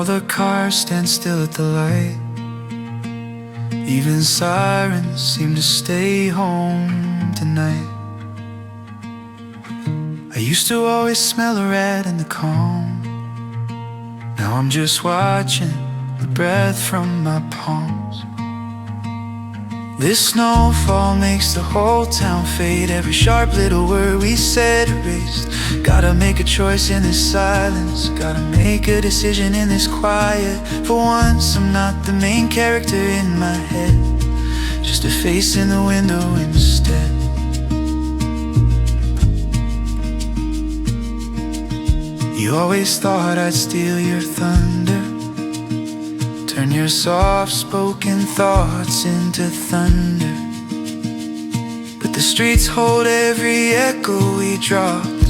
All the cars stand still at the light. Even sirens seem to stay home tonight. I used to always smell a rat in the calm. Now I'm just watching the breath from my palms. This snowfall makes the whole town fade. Every sharp little word we said erased. Gotta make a choice in this silence. Gotta make a decision in this quiet. For once I'm not the main character in my head, just a face in the window instead. You always thought I'd steal your thunder, turn your soft-spoken thoughts into thunder. But the streets hold every echo we dropped,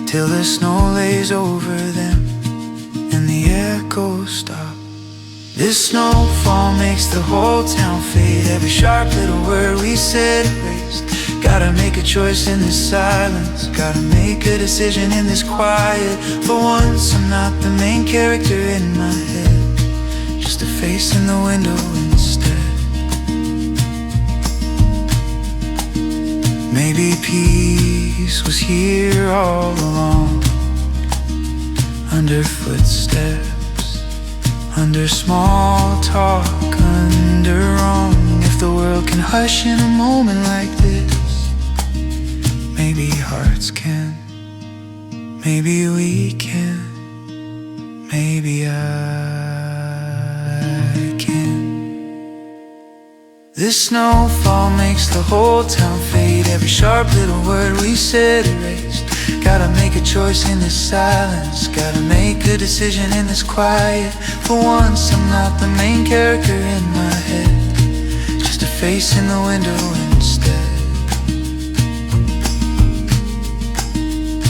till the snow lays over them and the echoes stop. This snowfall makes the whole town fade. Every sharp little word we said erased. Gotta make a choice in this silence. Gotta make a decision in this quiet. For once I'm not the main character in my head, just a face in the window instead. Maybe peace was here all along, under footsteps, under small talk, under wrong. If the world can hush in a moment like this, maybe hearts can, maybe we can, maybe I can. This snowfall makes the whole town fade. Every sharp little word we said erased. Gotta make a choice in this silence. Gotta make a decision in this quiet. For once I'm not the main character in my head, just a face in the window instead.